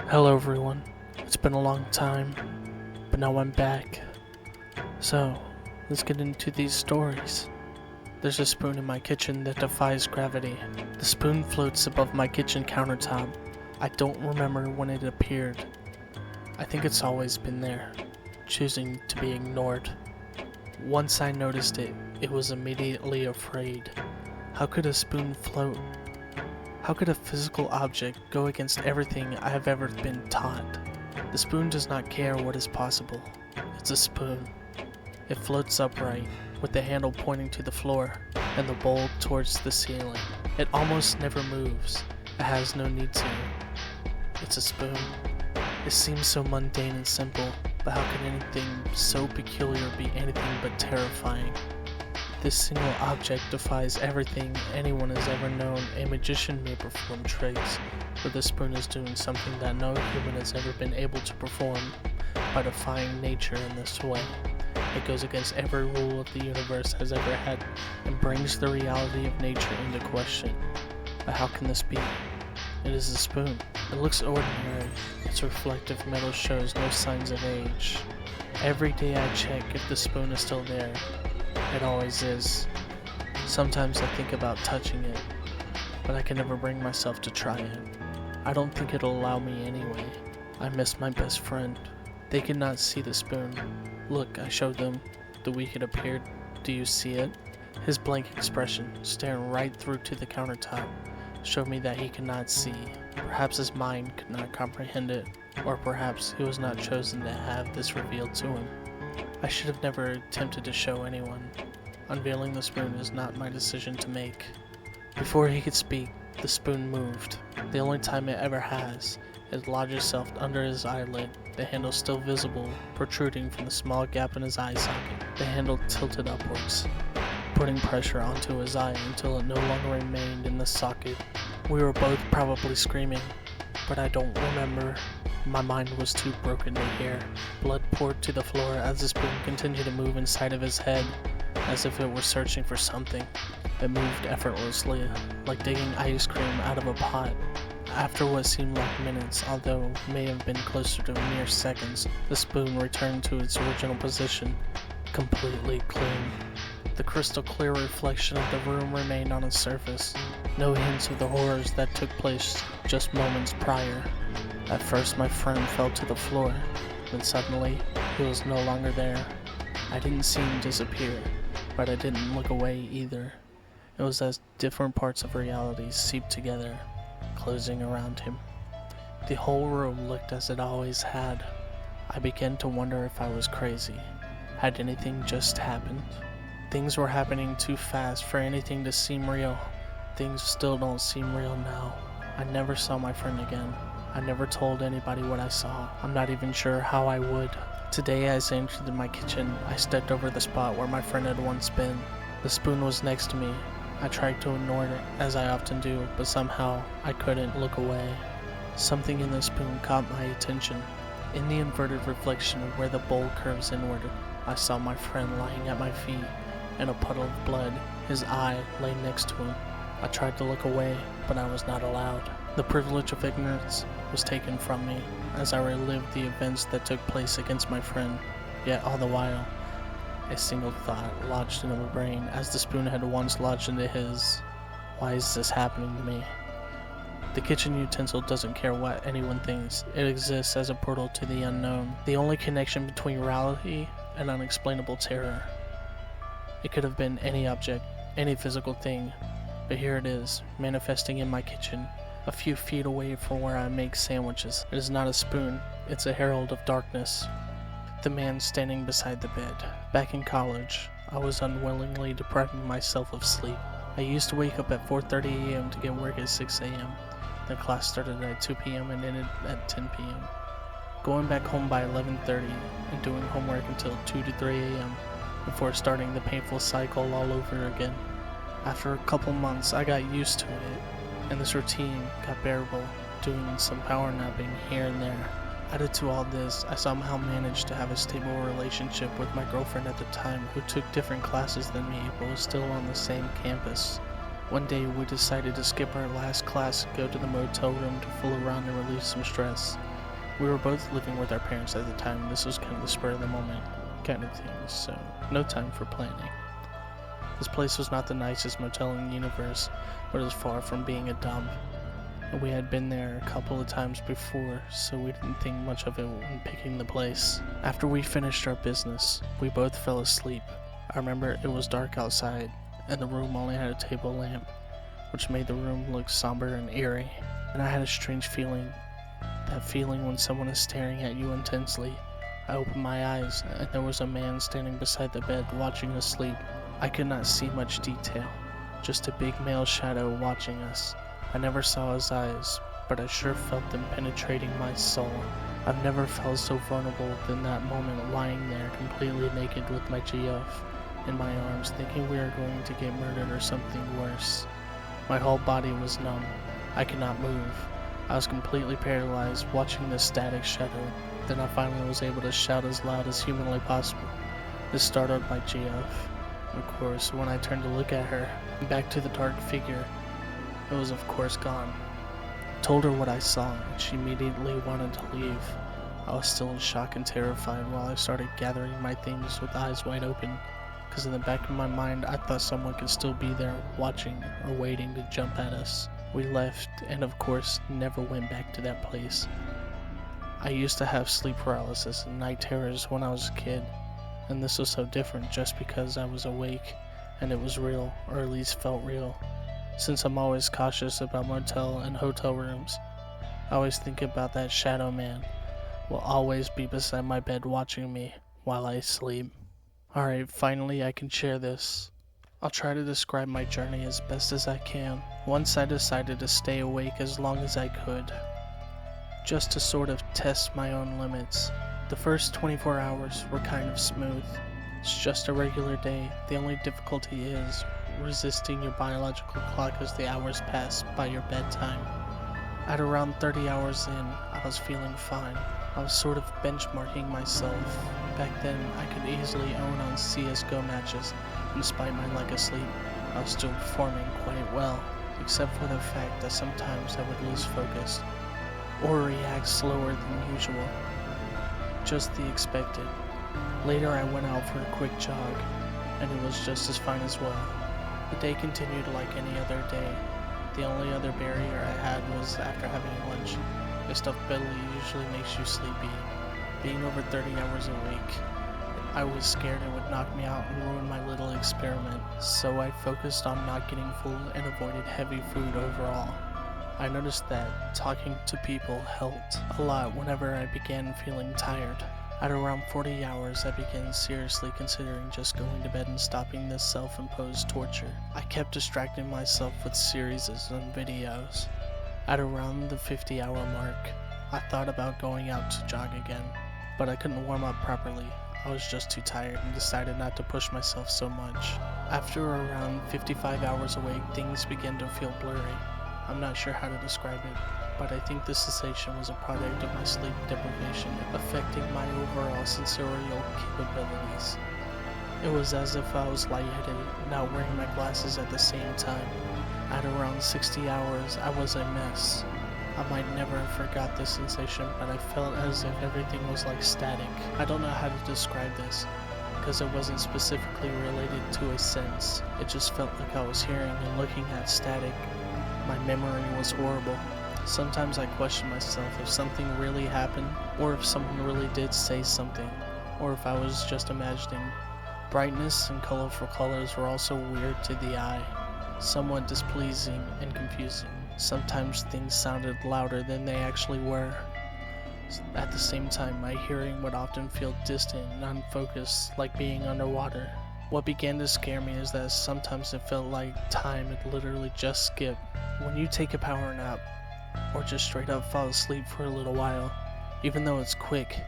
Hello everyone, it's been a long time, but now I'm back. So, let's get into these stories. There's a spoon in my kitchen that defies gravity. The spoon floats above my kitchen countertop. I don't remember when it appeared. I think it's always been there, choosing to be ignored. Once I noticed it, it was immediately afraid. How could a spoon float? How could a physical object go against everything I have ever been taught? The spoon does not care what is possible. It's a spoon. It floats upright, with the handle pointing to the floor, and the bowl towards the ceiling. It almost never moves. It has no need to. It's a spoon. It seems so mundane and simple, but how can anything so peculiar be anything but terrifying? This single object defies everything anyone has ever known. A magician may perform tricks, but the spoon is doing something that no human has ever been able to perform by defying nature in this way. It goes against every rule of the universe has ever had and brings the reality of nature into question. But how can this be? It is a spoon. It looks ordinary. Its reflective metal shows no signs of age. Every day I check if the spoon is still there. It always is. Sometimes I think about touching it, but I can never bring myself to try it. I don't think it'll allow me anyway. I miss my best friend. They could not see the spoon. Look, I showed them the week it appeared. Do you see it? His blank expression, staring right through to the countertop, showed me that he could not see. Perhaps his mind could not comprehend it, or perhaps he was not chosen to have this revealed to him. I should have never attempted to show anyone. Unveiling the spoon is not my decision to make. Before he could speak, the spoon moved. The only time it ever has. It lodged itself under his eyelid, the handle still visible, protruding from the small gap in his eye socket. The handle tilted upwards, putting pressure onto his eye until it no longer remained in the socket. We were both probably screaming, but I don't remember. My mind was too broken to hear. Blood poured to the floor as the spoon continued to move inside of his head, as if it were searching for something. It moved effortlessly, like digging ice cream out of a pot. After what seemed like minutes, although may have been closer to mere seconds, the spoon returned to its original position, completely clean. The crystal clear reflection of the room remained on its surface. No hints of the horrors that took place just moments prior. At first my friend fell to the floor, then suddenly he was no longer there. I didn't see him disappear, but I didn't look away either. It was as different parts of reality seeped together, closing around him. The whole room looked as it always had. I began to wonder if I was crazy. Had anything just happened? Things were happening too fast for anything to seem real. Things still don't seem real now. I never saw my friend again. I never told anybody what I saw. I'm not even sure how I would. Today as I entered my kitchen, I stepped over the spot where my friend had once been. The spoon was next to me. I tried to ignore it, as I often do, but somehow I couldn't look away. Something in the spoon caught my attention. In the inverted reflection where the bowl curves inward, I saw my friend lying at my feet in a puddle of blood. His eye lay next to him. I tried to look away, but I was not allowed. The privilege of ignorance was taken from me as I relived the events that took place against my friend, yet all the while, a single thought lodged into my brain as the spoon had once lodged into his. Why is this happening to me? The kitchen utensil doesn't care what anyone thinks. It exists as a portal to the unknown, the only connection between reality and unexplainable terror. It could have been any object, any physical thing, but here it is, manifesting in my kitchen, a few feet away from where I make sandwiches. It is not a spoon, it's a herald of darkness. The man standing beside the bed. Back in college, I was unwillingly depriving myself of sleep. I used to wake up at 4:30 a.m. to get work at 6 a.m. The class started at 2 p.m. and ended at 10 p.m. Going back home by 11:30 and doing homework until 2 to 3 a.m. before starting the painful cycle all over again. After a couple months, I got used to it, and this routine got bearable, doing some power napping here and there. Added to all this, I somehow managed to have a stable relationship with my girlfriend at the time, who took different classes than me but was still on the same campus. One day we decided to skip our last class and go to the motel room to fool around and release some stress. We were both living with our parents at the time. This was kind of the spur of the moment kind of thing, so no time for planning. This place was not the nicest motel in the universe, but it was far from being a dump. And we had been there a couple of times before, so we didn't think much of it when picking the place. After we finished our business, we both fell asleep. I remember it was dark outside, and the room only had a table lamp, which made the room look somber and eerie. And I had a strange feeling, that feeling when someone is staring at you intensely. I opened my eyes, and there was a man standing beside the bed watching us sleep. I could not see much detail, just a big male shadow watching us. I never saw his eyes, but I sure felt them penetrating my soul. I've never felt so vulnerable than that moment, lying there completely naked with my GF in my arms, thinking we were going to get murdered or something worse. My whole body was numb. I could not move. I was completely paralyzed, watching this static shadow. Then I finally was able to shout as loud as humanly possible. This startled my GF. Of course, when I turned to look at her, back to the dark figure, it was of course gone. I told her what I saw, and she immediately wanted to leave. I was still in shock and terrified while I started gathering my things with eyes wide open, because in the back of my mind I thought someone could still be there watching or waiting to jump at us. We left, and of course never went back to that place. I used to have sleep paralysis and night terrors when I was a kid, and this was so different just because I was awake and it was real, or at least felt real. Since I'm always cautious about motel and hotel rooms, I always think about that shadow man will always be beside my bed watching me while I sleep. Alright, finally I can share this. I'll try to describe my journey as best as I can. Once I decided to stay awake as long as I could, just to sort of test my own limits. The first 24 hours were kind of smooth. It's just a regular day. The only difficulty is resisting your biological clock as the hours pass by your bedtime. At around 30 hours in, I was feeling fine. I was sort of benchmarking myself. Back then, I could easily own on CSGO matches, and despite my lack of sleep, I was still performing quite well, except for the fact that sometimes I would lose focus, or react slower than usual. Just the expected. Later I went out for a quick jog, and it was just as fine as well. The day continued like any other day. The only other barrier I had was after having lunch. A stuffed belly usually makes you sleepy. Being over 30 hours awake, I was scared it would knock me out and ruin my little experiment, so I focused on not getting full and avoided heavy food overall. I noticed that talking to people helped a lot whenever I began feeling tired. At around 40 hours, I began seriously considering just going to bed and stopping this self-imposed torture. I kept distracting myself with series and videos. At around the 50-hour mark, I thought about going out to jog again, but I couldn't warm up properly. I was just too tired and decided not to push myself so much. After around 55 hours awake, things began to feel blurry. I'm not sure how to describe it, but I think this cessation was a product of my sleep deprivation affecting my overall sensorial capabilities. It was as if I was lightheaded, not wearing my glasses at the same time. At around 60 hours, I was a mess. I might never have forgot this sensation, but I felt as if everything was like static. I don't know how to describe this, because it wasn't specifically related to a sense. It just felt like I was hearing and looking at static. My memory was horrible. Sometimes I question myself if something really happened, or if someone really did say something, or if I was just imagining. Brightness and colorful colors were also weird to the eye, somewhat displeasing and confusing. Sometimes things sounded louder than they actually were. At the same time, my hearing would often feel distant and unfocused, like being underwater. What began to scare me is that sometimes it felt like time had literally just skipped. When you take a power nap, or just straight up fall asleep for a little while, even though it's quick,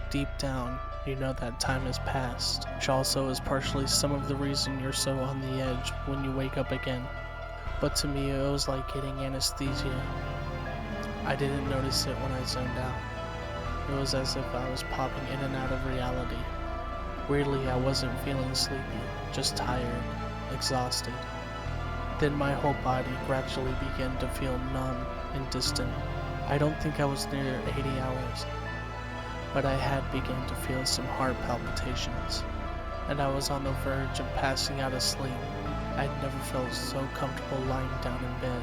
deep down, you know that time has passed, which also is partially some of the reason you're so on the edge when you wake up again. But to me, it was like getting anesthesia. I didn't notice it when I zoned out. It was as if I was popping in and out of reality. Weirdly, I wasn't feeling sleepy, just tired, exhausted. Then my whole body gradually began to feel numb and distant. I don't think I was near 80 hours, but I had begun to feel some heart palpitations, and I was on the verge of passing out asleep. I'd never felt so comfortable lying down in bed.